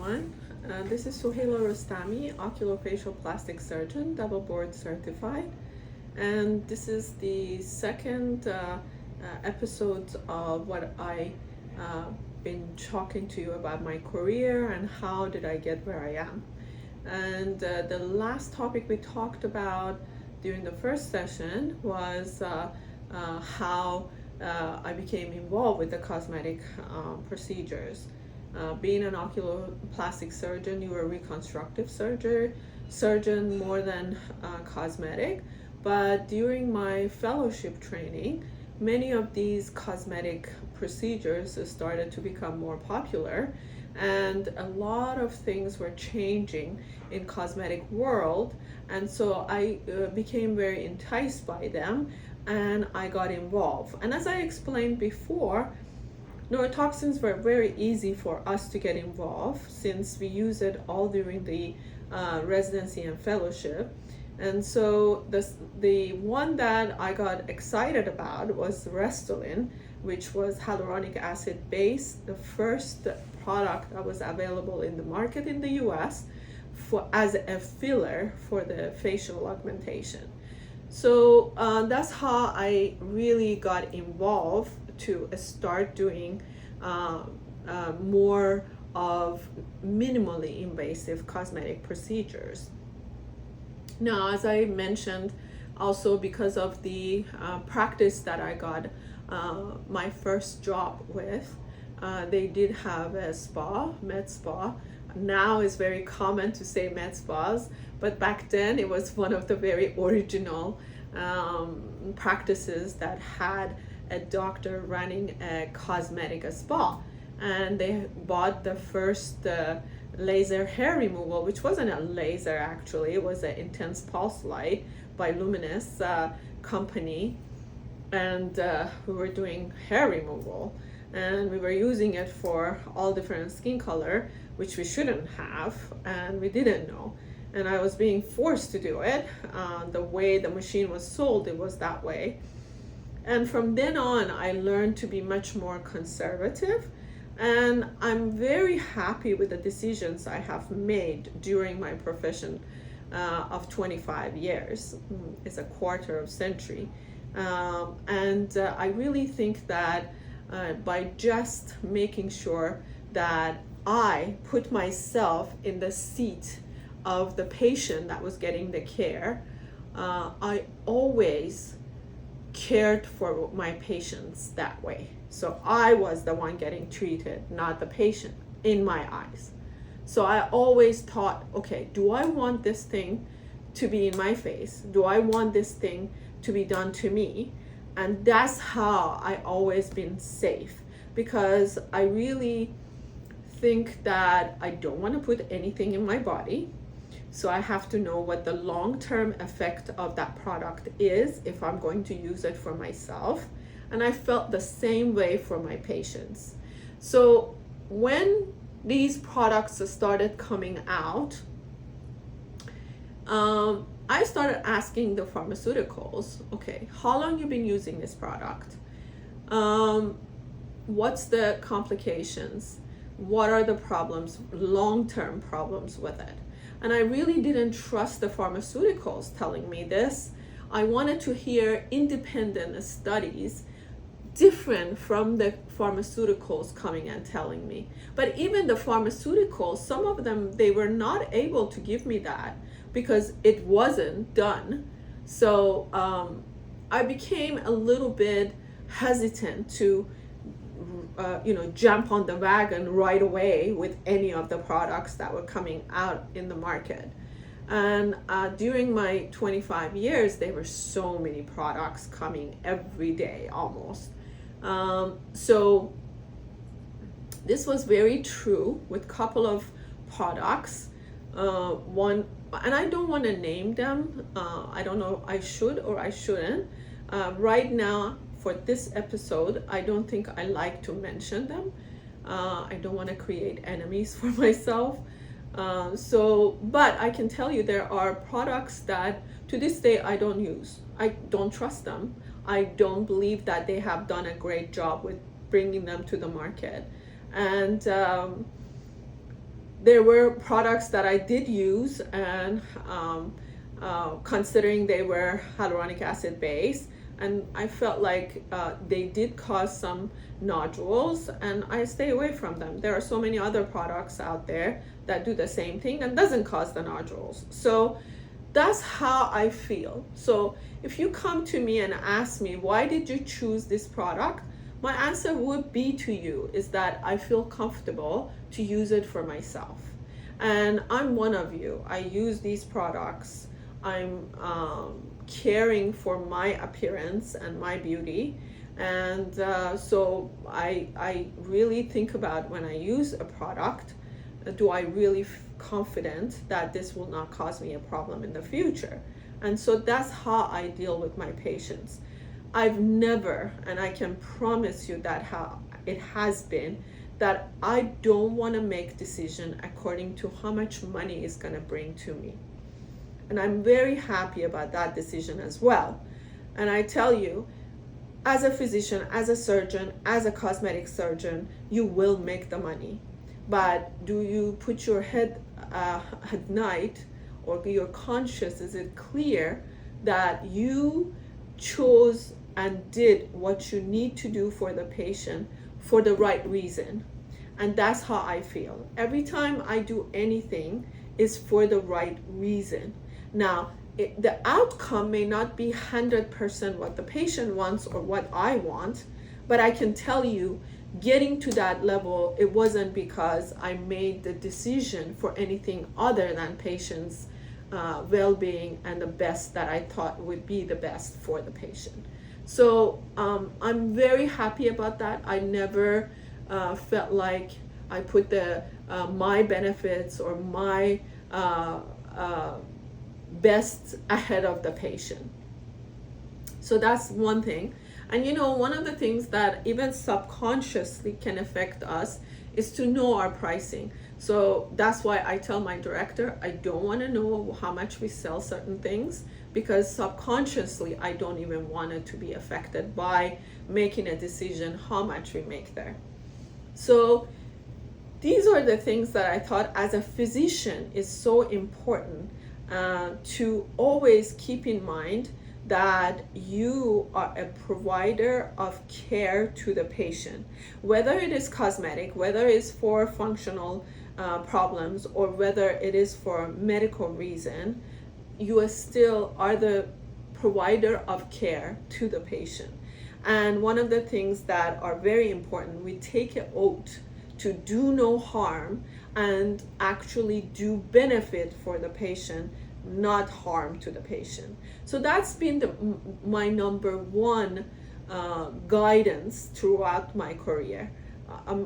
everyone. This is Rostami, oculofacial plastic surgeon, double board certified. And this is the second episode of what I been talking to you about my career and how did I get where I am. And the last topic we talked about during the first session was how I became involved with the cosmetic procedures. Being an oculoplastic surgeon, you were a reconstructive surgeon more than cosmetic. But during my fellowship training, many of these cosmetic procedures started to become more popular, and a lot of things were changing in cosmetic world, and so I became very enticed by them and I got involved. And as I explained before, neurotoxins were very easy for us to get involved since we use it all during the residency and fellowship. And so the one that I got excited about was Restylane, which was hyaluronic acid based, the first product that was available in the market in the US as a filler for the facial augmentation. So that's how I really got involved to start doing more of minimally invasive cosmetic procedures. Now, as I mentioned, also because of the practice that I got my first job with, they did have a spa, med spa. Now it's very common to say med spas, but back then it was one of the very original practices that had a doctor running a cosmetic spa. And they bought the first laser hair removal, which wasn't a laser actually, it was an intense pulse light by Luminous company. And we were doing hair removal, and we were using it for all different skin color, which we shouldn't have, and we didn't know. And I was being forced to do it. The way the machine was sold, it was that way. And from then on, I learned to be much more conservative. And I'm very happy with the decisions I have made during my profession of 25 years. It's a quarter of century. And I really think that by just making sure that I put myself in the seat of the patient that was getting the care, I always cared for my patients that way. So I was the one getting treated, not the patient, in my eyes. So I always thought, okay, do I want this thing to be in my face? Do I want this thing to be done to me? And that's how I always been safe, because I really think that I don't want to put anything in my body. So I have to know what the long-term effect of that product is if I'm going to use it for myself. And I felt the same way for my patients. So when these products started coming out, I started asking the pharmaceuticals, okay, how long you been using this product? What's the complications? What are the problems, long-term problems with it? And I really didn't trust the pharmaceuticals telling me this. I wanted to hear independent studies different from the pharmaceuticals coming and telling me. But even the pharmaceuticals, some of them, they were not able to give me that because it wasn't done. So I became a little bit hesitant to jump on the wagon right away with any of the products that were coming out in the market. And during my 25 years, there were so many products coming every day almost. So this was very true with a couple of products. One, and I don't want to name them. I don't know, I should or I shouldn't. Right now, for this episode, I don't think I like to mention them. I don't want to create enemies for myself. But I can tell you there are products that to this day I don't use. I don't trust them. I don't believe that they have done a great job with bringing them to the market. And there were products that I did use, and considering they were hyaluronic acid based, and I felt like they did cause some nodules, and I stay away from them. There are so many other products out there that do the same thing and doesn't cause the nodules. So that's how I feel. So if you come to me and ask me, why did you choose this product? My answer would be to you is that I feel comfortable to use it for myself. And I'm one of you. I use these products. I'm caring for my appearance and my beauty. And so I really think about, when I use a product, do I really confident that this will not cause me a problem in the future? And so that's how I deal with my patients. I've never, and I can promise you that how it has been, that I don't want to make decision according to how much money is going to bring to me. And I'm very happy about that decision as well. And I tell you, as a physician, as a surgeon, as a cosmetic surgeon, you will make the money. But do you put your head at night, or your conscience, is it clear that you chose and did what you need to do for the patient for the right reason? And that's how I feel. Every time I do anything is for the right reason. Now, the outcome may not be 100% what the patient wants or what I want, but I can tell you, getting to that level, it wasn't because I made the decision for anything other than patients' well-being and the best that I thought would be the best for the patient. So I'm very happy about that. I never felt like I put my benefits or my best ahead of the patient. So that's one thing. And one of the things that even subconsciously can affect us is to know our pricing. So that's why I tell my director, I don't want to know how much we sell certain things, because subconsciously I don't even want it to be affected by making a decision how much we make there. So these are the things that I thought as a physician is so important to always keep in mind, that you are a provider of care to the patient, whether it is cosmetic, whether it's for functional problems, or whether it is for medical reason. You still are the provider of care to the patient. And one of the things that are very important, we take an oath to do no harm and actually do benefit for the patient, not harm to the patient. So that's been my number one guidance throughout my career.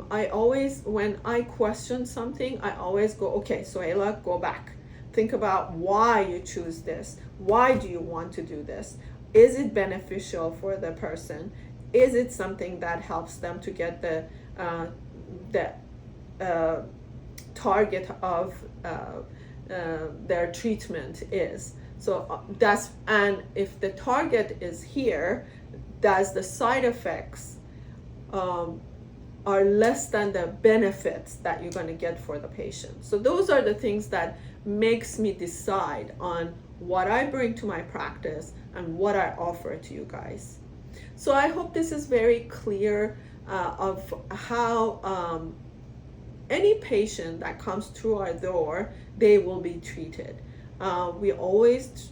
I always, when I question something, I always go, okay, Sohaila, go back. Think about why you choose this. Why do you want to do this? Is it beneficial for the person? Is it something that helps them to get the target of their treatment is? So and if the target is here, does the side effects are less than the benefits that you're going to get for the patient? So those are the things that makes me decide on what I bring to my practice and what I offer to you guys. So I hope this is very clear of how any patient that comes through our door, they will be treated. We always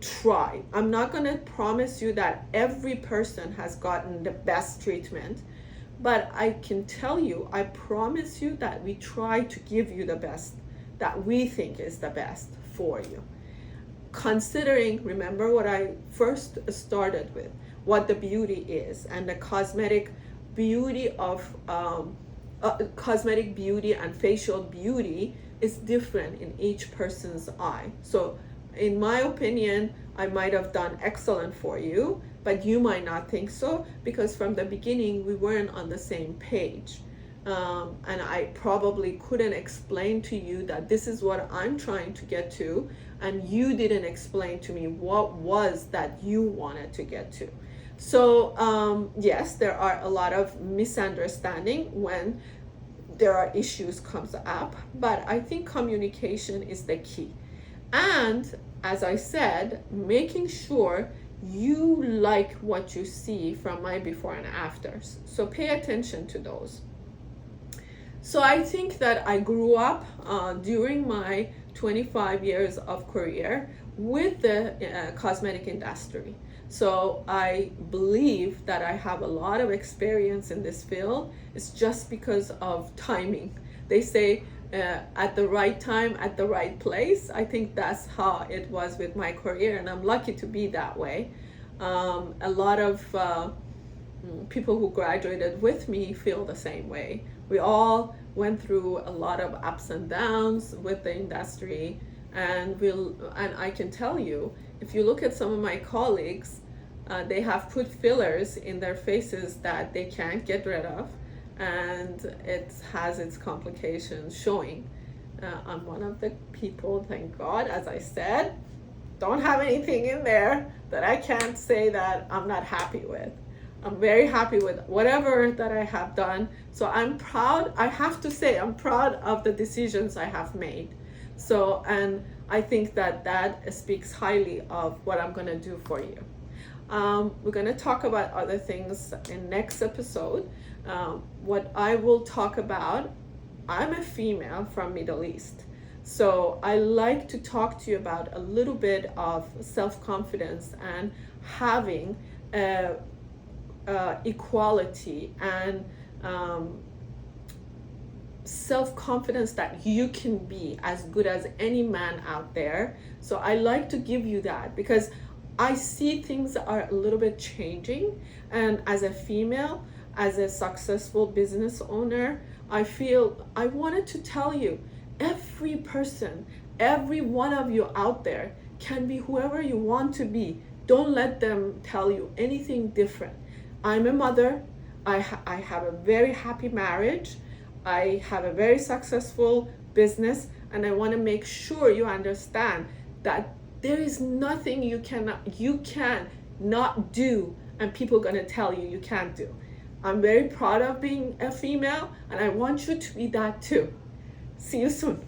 try. I'm not going to promise you that every person has gotten the best treatment, but I can tell you, I promise you that we try to give you the best that we think is the best for you. Considering, remember what I first started with, what the beauty is, and the cosmetic beauty of cosmetic beauty and facial beauty is different in each person's eye. So in my opinion, I might have done excellent for you, but you might not think so, because from the beginning we weren't on the same page. And I probably couldn't explain to you that this is what I'm trying to get to, and you didn't explain to me what was that you wanted to get to. So yes, there are a lot of misunderstanding when there are issues comes up, but I think communication is the key. And as I said, making sure you like what you see from my before and afters. So pay attention to those. So I think that I grew up during my 25 years of career with the cosmetic industry. So I believe that I have a lot of experience in this field. It's just because of timing. They say at the right time, at the right place. I think that's how it was with my career, and I'm lucky to be that way. A lot of people who graduated with me feel the same way. We all went through a lot of ups and downs with the industry, and I can tell you, if you look at some of my colleagues, they have put fillers in their faces that they can't get rid of, and it has its complications showing. I'm one of the people, thank God, as I said, don't have anything in there that I can't say that I'm not happy with. I'm very happy with whatever that I have done. So I'm proud, I have to say, I'm proud of the decisions I have made. So, and I think that that speaks highly of what I'm gonna do for you. We're gonna talk about other things in next episode. What I will talk about, I'm a female from Middle East. So I like to talk to you about a little bit of self-confidence and having equality and self-confidence that you can be as good as any man out there. So I like to give you that because I see things are a little bit changing, and as a female, as a successful business owner, I feel I wanted to tell you, every person, every one of you out there can be whoever you want to be. Don't let them tell you anything different. I'm a mother. I have a very happy marriage. I have a very successful business, and I want to make sure you understand that there is nothing you can not do, and people are going to tell you can't do. I'm very proud of being a female, and I want you to be that too. See you soon.